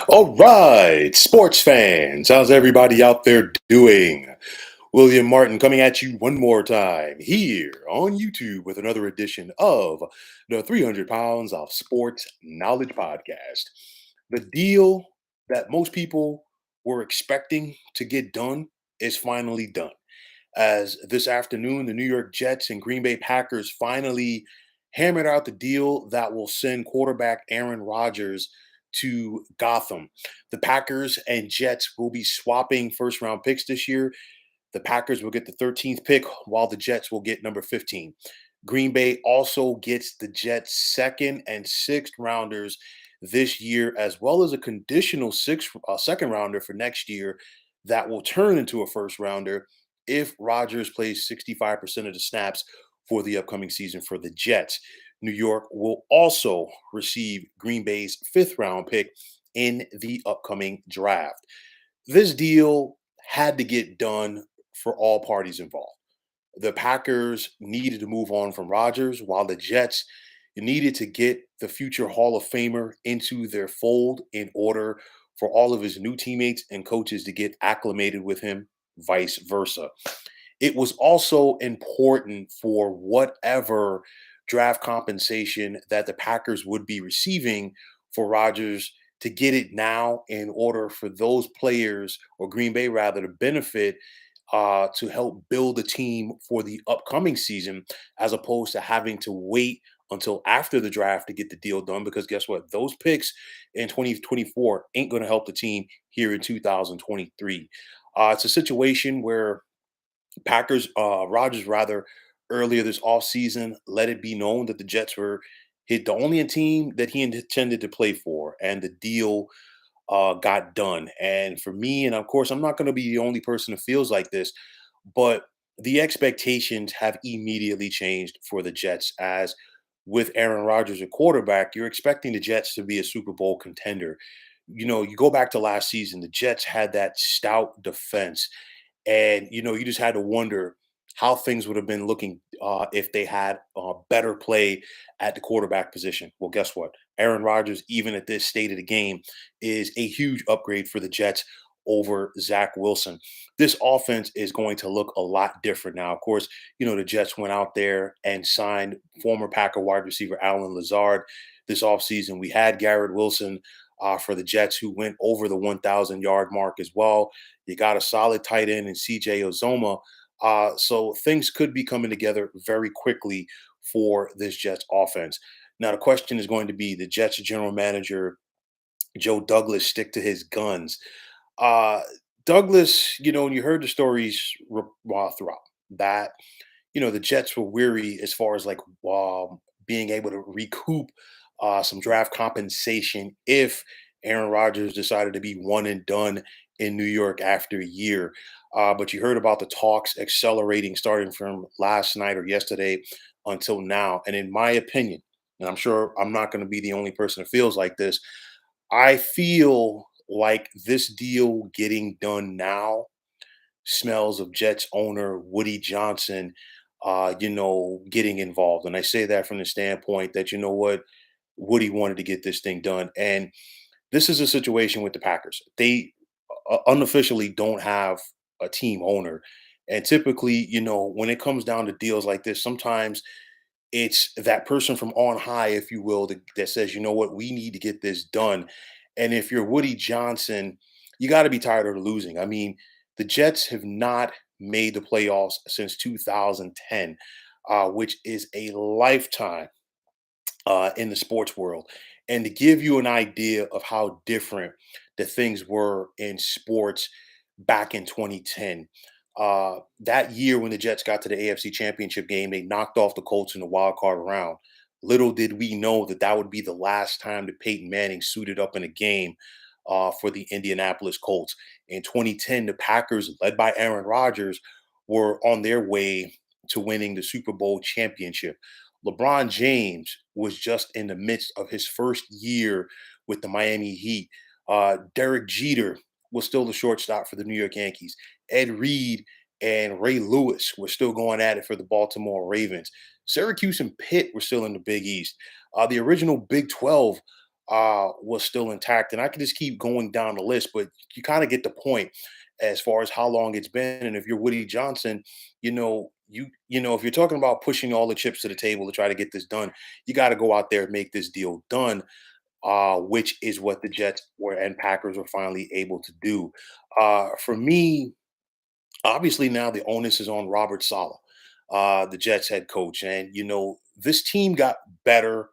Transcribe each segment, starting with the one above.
All right, sports fans, how's everybody out there doing? William Martin coming at you one more time here on YouTube with another edition of the 300 Pounds of Sports Knowledge Podcast. The deal that most people were expecting to get done is finally done. As this afternoon, the New York Jets and Green Bay Packers finally hammered out the deal that will send quarterback Aaron Rodgers to Gotham. The Packers and Jets will be swapping first round picks this year. The Packers will get the 13th pick, while the Jets will get number 15. Green Bay also gets the Jets' second and sixth rounders this year, as well as a conditional second rounder for next year that will turn into a first rounder if Rodgers plays 65% of the snaps for the upcoming season for the Jets. New York will also receive Green Bay's fifth round pick in the upcoming draft. This deal had to get done for all parties involved. The Packers needed to move on from Rodgers, while the Jets needed to get the future Hall of Famer into their fold in order for all of his new teammates and coaches to get acclimated with him, vice versa. It was also important for whatever draft compensation that the Packers would be receiving for Rodgers to get it now in order for those players, or Green Bay rather, to benefit to help build a team for the upcoming season, as opposed to having to wait until after the draft to get the deal done. Because guess what? Those picks in 2024 ain't going to help the team here in 2023. It's a situation where Rodgers rather, earlier this offseason, let it be known that the Jets were hit the only team that he intended to play for, and the deal got done. And for me, and of course, I'm not going to be the only person who feels like this, but the expectations have immediately changed for the Jets. As with Aaron Rodgers at quarterback, you're expecting the Jets to be a Super Bowl contender. You go back to last season, the Jets had that stout defense, and you just had to wonder how things would have been looking if they had better play at the quarterback position. Well, guess what? Aaron Rodgers, even at this state of the game, is a huge upgrade for the Jets over Zach Wilson. This offense is going to look a lot different now. Of course, the Jets went out there and signed former Packer wide receiver Alan Lazard this offseason. We had Garrett Wilson for the Jets, who went over the 1,000-yard mark as well. You got a solid tight end in CJ Ozoma. So things could be coming together very quickly for this Jets offense. Now, the question is going to be, the Jets general manager, Joe Douglas, stick to his guns. Uh, Douglas, and you heard the stories throughout that, the Jets were weary as far as like being able to recoup some draft compensation if Aaron Rodgers decided to be one and done in New York after a year. But you heard about the talks accelerating starting from last night or yesterday until now. And in my opinion, and I'm sure I'm not going to be the only person that feels like this, I feel like this deal getting done now smells of Jets owner Woody Johnson, getting involved. And I say that from the standpoint that, Woody wanted to get this thing done. And this is a situation with the Packers. They unofficially don't have a team owner. And typically, when it comes down to deals like this, sometimes it's that person from on high, if you will, that says, you know what, we need to get this done. And if you're Woody Johnson, you got to be tired of losing. I mean, the Jets have not made the playoffs since 2010, which is a lifetime in the sports world. And to give you an idea of how different the things were in sports back in 2010, that year when the Jets got to the AFC Championship game, they knocked off the Colts in the wild card round. Little did we know that that would be the last time that Peyton Manning suited up in a game for the Indianapolis Colts. In 2010, the Packers, led by Aaron Rodgers, were on their way to winning the Super Bowl championship. LeBron James was just in the midst of his first year with the Miami Heat. Derek Jeter was still the shortstop for the New York Yankees. Ed Reed and Ray Lewis were still going at it for the Baltimore Ravens. Syracuse and Pitt were still in the Big East. The original Big 12 was still intact. And I can just keep going down the list, but you kind of get the point as far as how long it's been. And if you're Woody Johnson, if you're talking about pushing all the chips to the table to try to get this done, you got to go out there and make this deal done, which is what the Jets were and Packers were finally able to do. For me, obviously now the onus is on Robert Saleh, the Jets head coach. And, this team got better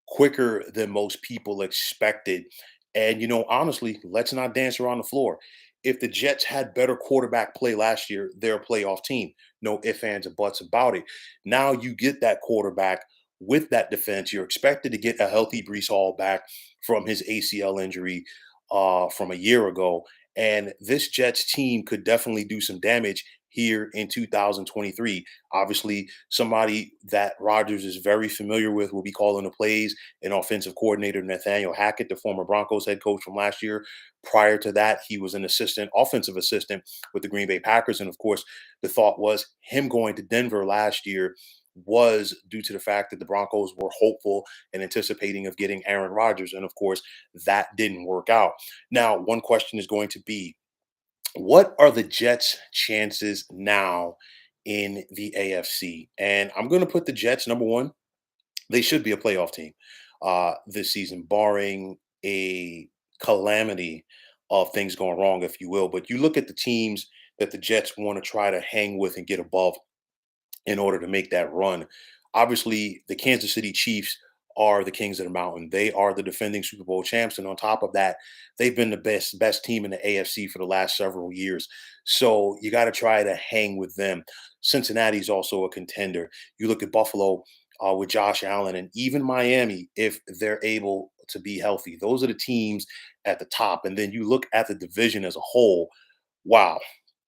quicker than most people expected. And, honestly, let's not dance around the floor. If the Jets had better quarterback play last year, they're a playoff team. No ifs, ands, or buts about it. Now you get that quarterback with that defense. You're expected to get a healthy Brees Hall back from his ACL injury from a year ago. And this Jets team could definitely do some damage here in 2023. Obviously, somebody that Rodgers is very familiar with will be calling the plays, and offensive coordinator Nathaniel Hackett, the former Broncos head coach from last year. Prior to that, he was an offensive assistant with the Green Bay Packers. And of course, the thought was him going to Denver last year was due to the fact that the Broncos were hopeful and anticipating of getting Aaron Rodgers. And of course, that didn't work out. Now, one question is going to be, what are the Jets' chances now in the AFC? And I'm going to put the Jets number one. They should be a playoff team this season, barring a calamity of things going wrong, if you will. But you look at the teams that the Jets want to try to hang with and get above in order to make that run. Obviously, the Kansas City Chiefs are the kings of the mountain. They are the defending Super Bowl champs, and on top of that, they've been the best team in the AFC for the last several years. So you got to try to hang with them. Cincinnati's also a contender. You look at Buffalo with Josh Allen, and even Miami, if they're able to be healthy. Those are the teams at the top. And then you look at the division as a whole. Wow,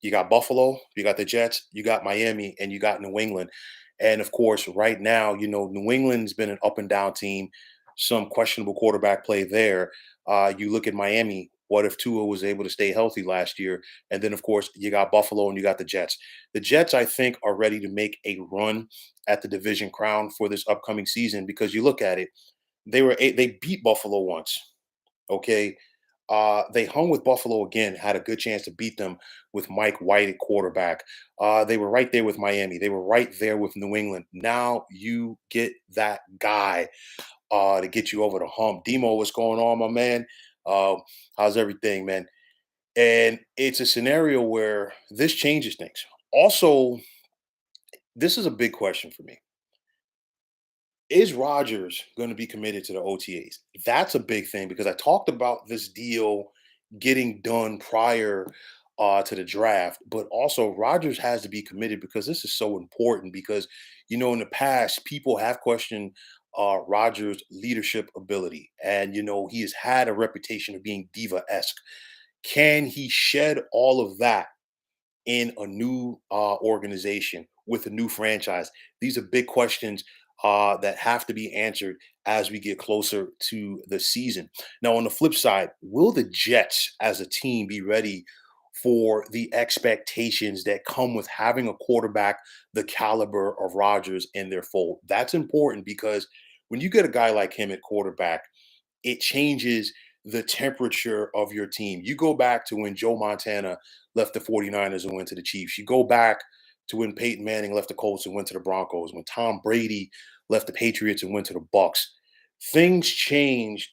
you got Buffalo, you got the Jets, you got Miami, and you got New England. And of course, right now, New England's been an up and down team, some questionable quarterback play there. You look at Miami. What if Tua was able to stay healthy last year? And then, of course, you got Buffalo and you got the Jets. The Jets, I think, are ready to make a run at the division crown for this upcoming season because you look at it, they beat Buffalo once. Okay, they hung with Buffalo again, had a good chance to beat them with Mike White at quarterback. They were right there with Miami. They were right there with New England. Now you get that guy to get you over the hump. Demo, what's going on, my man? Uh, how's everything, man? And it's a scenario where this changes things. Also, this is a big question for me. Is Rodgers going to be committed to the OTAs? That's a big thing because I talked about this deal getting done prior to the draft, but also Rodgers has to be committed because this is so important. Because in the past, people have questioned Rodgers' leadership ability, and he has had a reputation of being diva-esque. Can he shed all of that in a new organization with a new franchise? These are big questions that have to be answered as we get closer to the season. Now, on the flip side, will the Jets as a team be ready for the expectations that come with having a quarterback the caliber of Rodgers in their fold? That's important because when you get a guy like him at quarterback, it changes the temperature of your team. You go back to when Joe Montana left the 49ers and went to the Chiefs. You go back to when Peyton Manning left the Colts and went to the Broncos, when Tom Brady left the Patriots and went to the Bucks. Things changed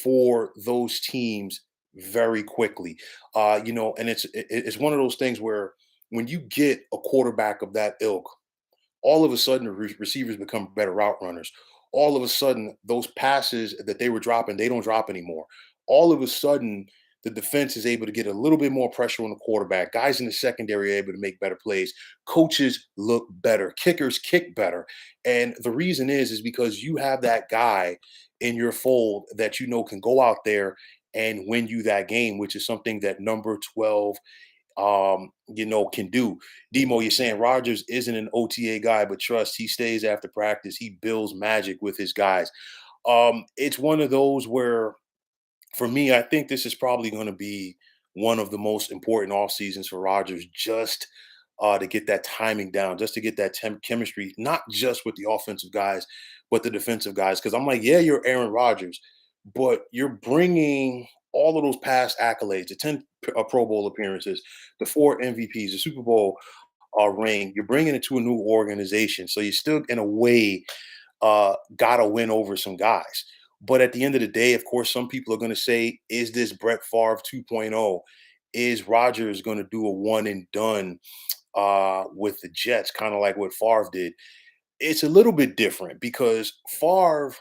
for those teams very quickly. And it's one of those things where when you get a quarterback of that ilk, all of a sudden the receivers become better route runners. All of a sudden, those passes that they were dropping, they don't drop anymore. All of a sudden, the defense is able to get a little bit more pressure on the quarterback. Guys in the secondary are able to make better plays. Coaches look better. Kickers kick better. And the reason is because you have that guy in your fold that can go out there and win you that game, which is something that number 12 can do. Demo, you're saying Rogers isn't an OTA guy, but trust, he stays after practice. He builds magic with his guys. It's one of those where, for me, I think this is probably going to be one of the most important off seasons for Rogers, just to get that timing down, just to get that chemistry, not just with the offensive guys, but the defensive guys. Because I'm like, yeah, you're Aaron Rodgers, but you're bringing all of those past accolades, the 10 Pro Bowl appearances, the 4 MVPs, the Super Bowl ring. You're bringing it to a new organization. So you still, in a way, got to win over some guys. But at the end of the day, of course, some people are going to say, is this Brett Favre 2.0? Is Rodgers going to do a one and done with the Jets, kind of like what Favre did? It's a little bit different because Favre,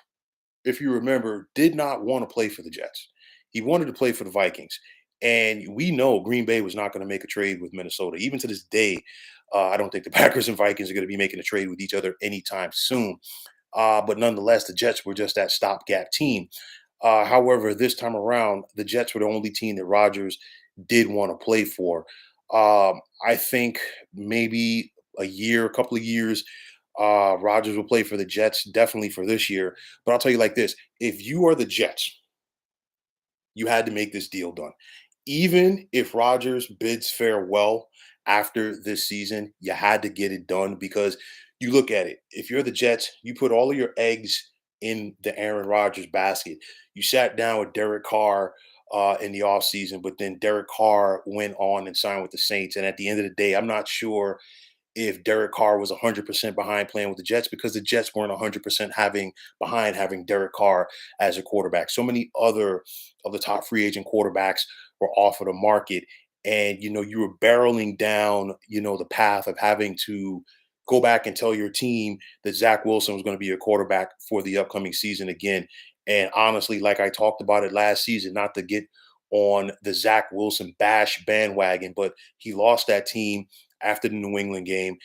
if you remember, did not want to play for the Jets. He wanted to play for the Vikings. And we know Green Bay was not going to make a trade with Minnesota. Even to this day, I don't think the Packers and Vikings are going to be making a trade with each other anytime soon. But nonetheless, the Jets were just that stopgap team. However, this time around, the Jets were the only team that Rodgers did want to play for. I think maybe a couple of years, Rodgers will play for the Jets, definitely for this year. But I'll tell you like this: if you are the Jets, you had to make this deal done. Even if Rodgers bids farewell after this season, you had to get it done because you look at it. If you're the Jets, you put all of your eggs in the Aaron Rodgers basket. You sat down with Derek Carr in the offseason, but then Derek Carr went on and signed with the Saints. And at the end of the day, I'm not sure if Derek Carr was 100% behind playing with the Jets because the Jets weren't 100% having Derek Carr as a quarterback. So many other of the top free agent quarterbacks were off of the market, and you were barreling down the path of having to go back and tell your team that Zach Wilson was going to be your quarterback for the upcoming season again. And honestly, like I talked about it last season, not to get on the Zach Wilson bash bandwagon, but he lost that team after the New England game.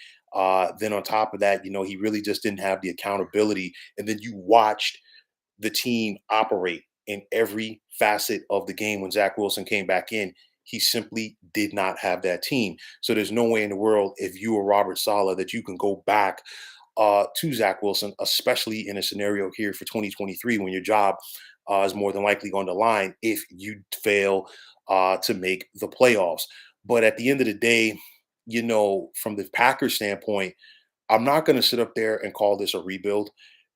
Then on top of that, he really just didn't have the accountability. And then you watched the team operate in every facet of the game when Zach Wilson came back in. He simply did not have that team. So there's no way in the world, if you are Robert Sala, that you can go back to Zach Wilson, especially in a scenario here for 2023 when your job is more than likely on the line if you fail to make the playoffs. But at the end of the day, from the Packers standpoint, I'm not going to sit up there and call this a rebuild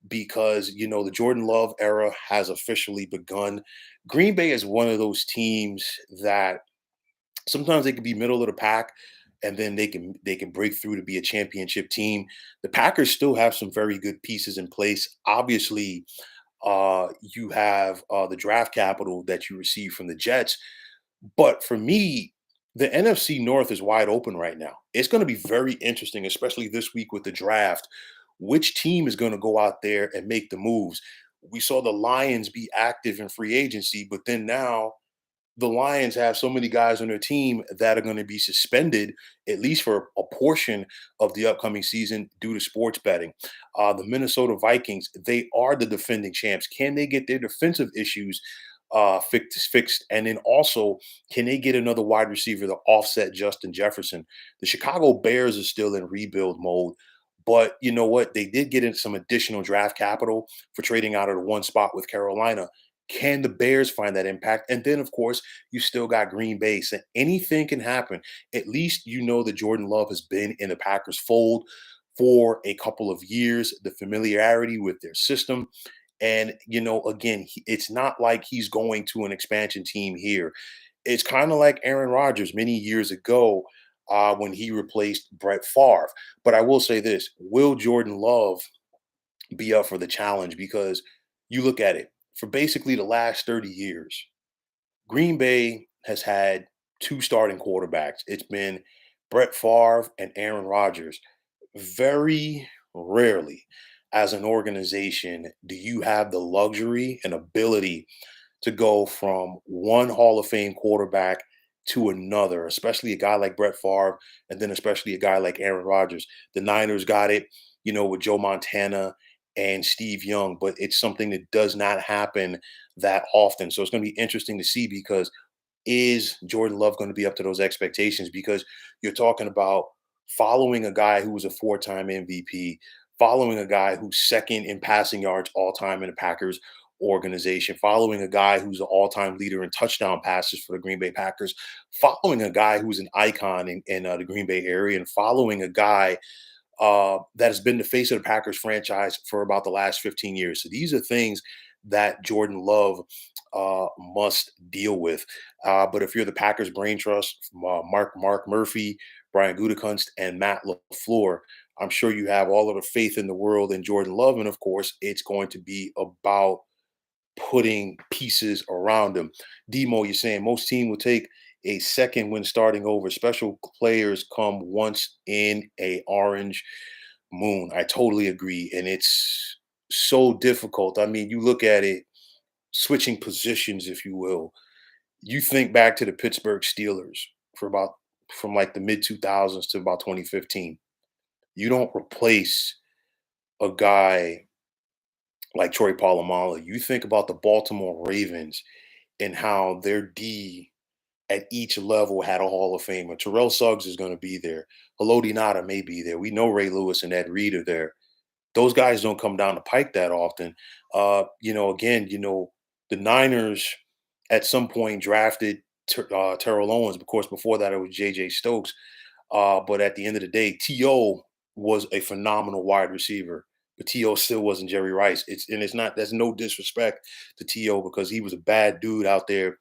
because, the Jordan Love era has officially begun. Green Bay is one of those teams that sometimes they can be middle of the pack and then they can break through to be a championship team. The Packers still have some very good pieces in place. Obviously, you have the draft capital that you receive from the Jets, but for me, the NFC North is wide open right now. It's going to be very interesting, especially this week with the draft. Which team is going to go out there and make the moves? We saw the Lions be active in free agency, but then now the Lions have so many guys on their team that are going to be suspended, at least for a portion of the upcoming season, due to sports betting. The Minnesota Vikings, they are the defending champs. Can they get their defensive issues fixed? And then also, can they get another wide receiver to offset Justin Jefferson? The Chicago Bears are still in rebuild mode. But you know what? They did get in some additional draft capital for trading out of the one spot with Carolina. Can the Bears find that impact? And then, of course, you still got Green Bay. So anything can happen. At least you know that Jordan Love has been in the Packers fold for a couple of years, the familiarity with their system. And, again, it's not like he's going to an expansion team here. It's kind of like Aaron Rodgers many years ago when he replaced Brett Favre. But I will say this: will Jordan Love be up for the challenge? Because you look at it, for basically the last 30 years, Green Bay has had two starting quarterbacks. It's been Brett Favre and Aaron Rodgers. Very rarely, as an organization, do you have the luxury and ability to go from one Hall of Fame quarterback to another, especially a guy like Brett Favre, and then especially a guy like Aaron Rodgers. The Niners got it, with Joe Montana and Steve Young, but it's something that does not happen that often. So it's going to be interesting to see because is Jordan Love going to be up to those expectations? Because you're talking about following a guy who was a four-time MVP, following a guy who's second in passing yards all time in the Packers organization, following a guy who's an all-time leader in touchdown passes for the Green Bay Packers, following a guy who's an icon in the Green Bay area, and following a guy that has been the face of the Packers franchise for about the last 15 years. So these are things that Jordan Love must deal with. But if you're the Packers brain trust, Mark Murphy, Brian Gutekunst, and Matt LaFleur, I'm sure you have all of the faith in the world in Jordan Love, and of course, it's going to be about putting pieces around him. Demo, you're saying most team will take a second when starting over. Special players come once in a orange moon. I totally agree, and it's so difficult. I mean, you look at it, switching positions, if you will. You think back to the Pittsburgh Steelers for about from like the mid 2000s to about 2015. You don't replace a guy like Troy Polamalu. You think about the Baltimore Ravens and how their D at each level had a Hall of Famer. Terrell Suggs is going to be there. Haloti Nada may be there. We know Ray Lewis and Ed Reed are there. Those guys don't come down the pike that often. Again, the Niners at some point drafted Terrell Owens. Of course, before that it was J.J. Stokes. But at the end of the day, T.O. was a phenomenal wide receiver. But T.O. still wasn't Jerry Rice. It's not. There's no disrespect to T.O. because he was a bad dude out there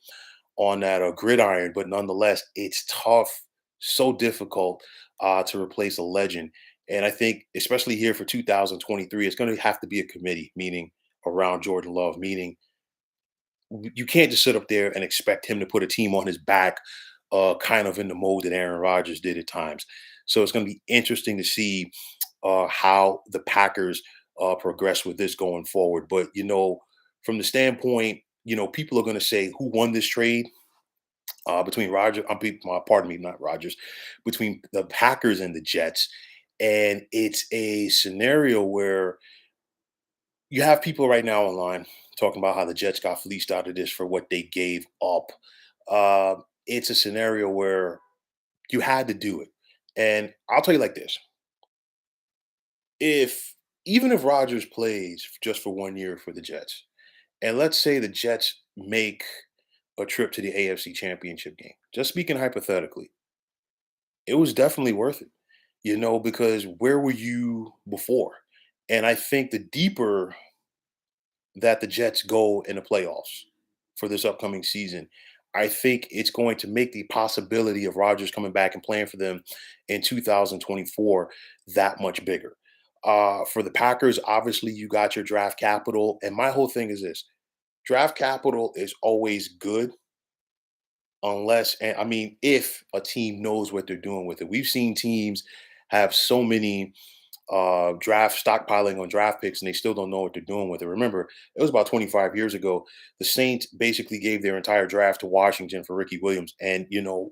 on that gridiron. But nonetheless, it's tough, so difficult to replace a legend. And I think, especially here for 2023, it's going to have to be a committee, meaning around Jordan Love, meaning you can't just sit up there and expect him to put a team on his back, kind of in the mode that Aaron Rodgers did at times. So it's going to be interesting to see how the Packers progress with this going forward. But from the standpoint, people are going to say who won this trade between pardon me, not Rodgers, between the Packers and the Jets, and it's a scenario where you have people right now online talking about how the Jets got fleeced out of this for what they gave up. Uh, it's a scenario where you had to do it. And I'll tell you like this: if even if Rodgers plays just for 1 year for the Jets, and let's say the Jets make a trip to the AFC Championship game, just speaking hypothetically, it was definitely worth it, because where were you before? And I think the deeper that the Jets go in the playoffs for this upcoming season, I think it's going to make the possibility of Rodgers coming back and playing for them in 2024 that much bigger. For the Packers, obviously, you got your draft capital. And my whole thing is this: draft capital is always good unless, and I mean, if a team knows what they're doing with it. We've seen teams have so many draft stockpiling on draft picks and they still don't know what they're doing with it. Remember, it was about 25 years ago. The Saints basically gave their entire draft to Washington for Ricky Williams. And,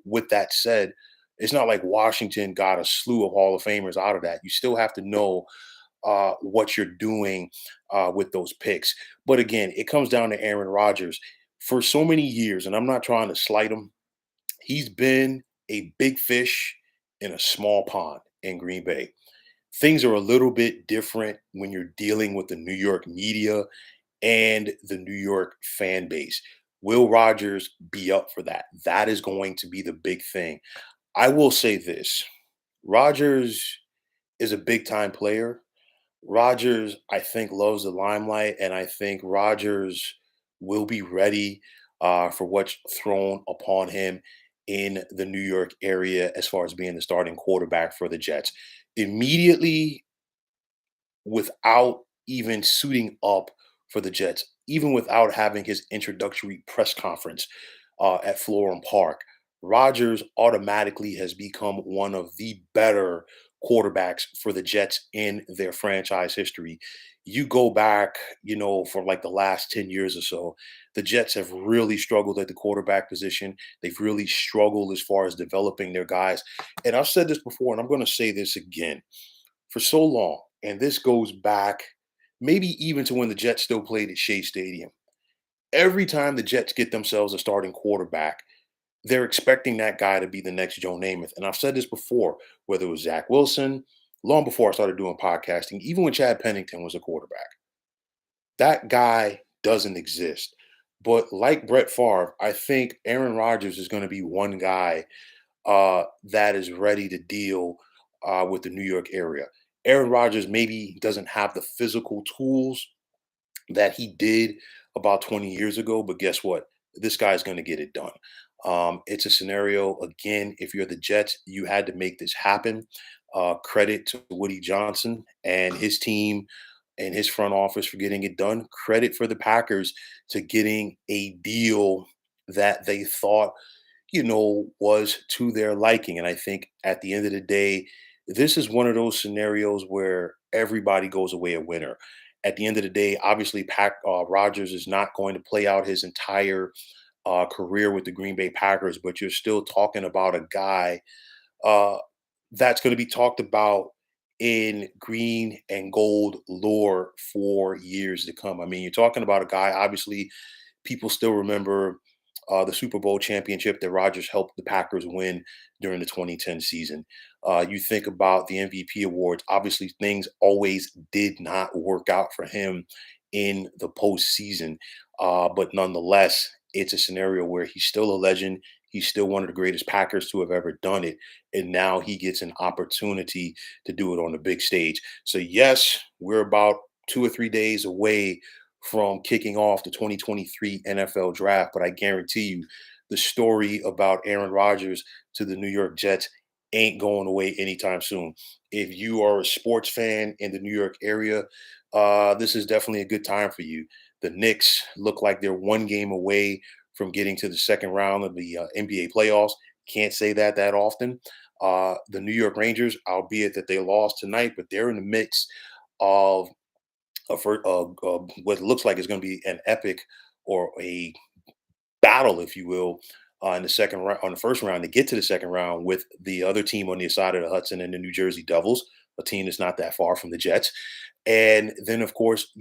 with that said, it's not like Washington got a slew of Hall of Famers out of that. You still have to know what you're doing with those picks. But again, it comes down to Aaron Rodgers. For so many years, and I'm not trying to slight him, he's been a big fish in a small pond in Green Bay. Things are a little bit different when you're dealing with the New York media and the New York fan base. Will Rodgers be up for that? That is going to be the big thing. I will say this: Rodgers is a big time player. Rodgers, I think, loves the limelight, and I think Rodgers will be ready for what's thrown upon him in the New York area as far as being the starting quarterback for the Jets. Immediately, without even suiting up for the Jets, even without having his introductory press conference at Florham Park, Rodgers automatically has become one of the better quarterbacks for the Jets in their franchise history. You go back, for like the last 10 years or so, the Jets have really struggled at the quarterback position. They've really struggled as far as developing their guys. And I've said this before, and I'm going to say this again: for so long, and this goes back maybe even to when the Jets still played at Shea Stadium. Every time the Jets get themselves a starting quarterback, they're expecting that guy to be the next Joe Namath. And I've said this before, whether it was Zach Wilson, long before I started doing podcasting, even when Chad Pennington was a quarterback, that guy doesn't exist. But like Brett Favre, I think Aaron Rodgers is going to be one guy that is ready to deal with the New York area. Aaron Rodgers maybe doesn't have the physical tools that he did about 20 years ago, but guess what? This guy's going to get it done. It's a scenario, again, if you're the Jets, you had to make this happen. Credit to Woody Johnson and his team and his front office for getting it done. Credit for the Packers to getting a deal that they thought was to their liking. And I think at the end of the day, this is one of those scenarios where everybody goes away a winner. At the end of the day, obviously, Rodgers is not going to play out his entire career with the Green Bay Packers, but you're still talking about a guy uh, that's going to be talked about in green and gold lore for years to come. I mean, you're talking about a guy, obviously, people still remember the Super Bowl championship that Rodgers helped the Packers win during the 2010 season. You think about the MVP awards. Obviously, things always did not work out for him in the postseason. But nonetheless, it's a scenario where he's still a legend. He's still one of the greatest Packers to have ever done it. And now he gets an opportunity to do it on the big stage. So, yes, we're about 2 or 3 days away from kicking off the 2023 NFL draft. But I guarantee you, the story about Aaron Rodgers to the New York Jets ain't going away anytime soon. If you are a sports fan in the New York area, this is definitely a good time for you. The Knicks look like they're one game away from getting to the second round of the NBA playoffs. Can't say that often. The New York Rangers, albeit that they lost tonight, but they're in the mix of what looks like is going to be an epic or a battle, if you will, in the second round, on the first round to get to the second round with the other team on the side of the Hudson and the New Jersey Devils, a team that's not that far from the Jets. And then, of course,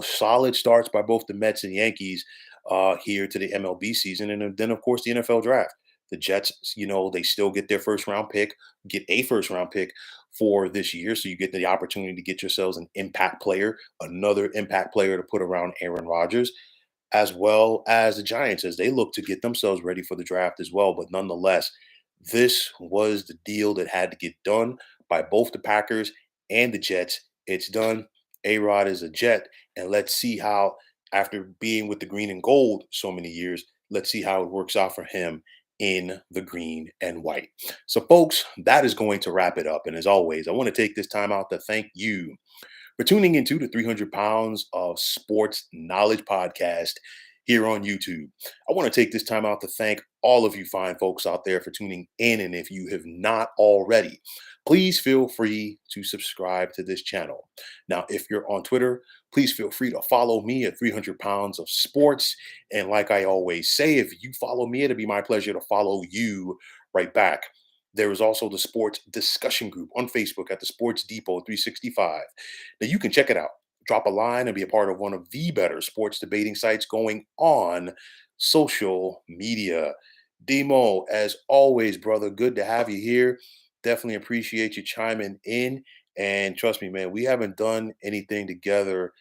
solid starts by both the Mets and Yankees here to the MLB season. And then, of course, the NFL draft. The Jets, they still get their first round pick, get a first round pick for this year. So you get the opportunity to get yourselves an impact player, another impact player to put around Aaron Rodgers, as well as the Giants as they look to get themselves ready for the draft as well. But nonetheless, this was the deal that had to get done by both the Packers and the Jets. It's done. A Rod is a Jet. And let's see how, after being with the green and gold so many years, let's see how it works out for him in the green and white. So, folks, that is going to wrap it up. And as always, I want to take this time out to thank you for tuning into the 300 Pounds of Sports Knowledge podcast here on YouTube. I want to take this time out to thank all of you fine folks out there for tuning in. And if you have not already, please feel free to subscribe to this channel. Now, if you're on Twitter, please feel free to follow me at 300 Pounds of Sports. And like I always say, if you follow me, it'll be my pleasure to follow you right back. There is also the sports discussion group on Facebook at the Sports Depot 365. Now you can check it out. Drop a line and be a part of one of the better sports debating sites going on social media. Demo, as always, brother, good to have you here. Definitely appreciate you chiming in. And trust me, man, we haven't done anything together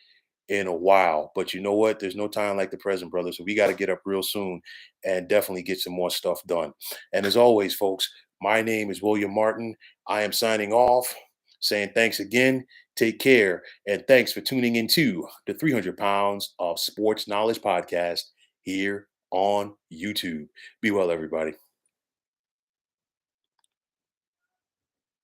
in a while. But you know what? There's no time like the present, brother. So we got to get up real soon and definitely get some more stuff done. And as always, folks, my name is William Martin. I am signing off, saying thanks again. Take care. And thanks for tuning into the 300 Pounds of Sports Knowledge podcast here on YouTube. Be well, everybody.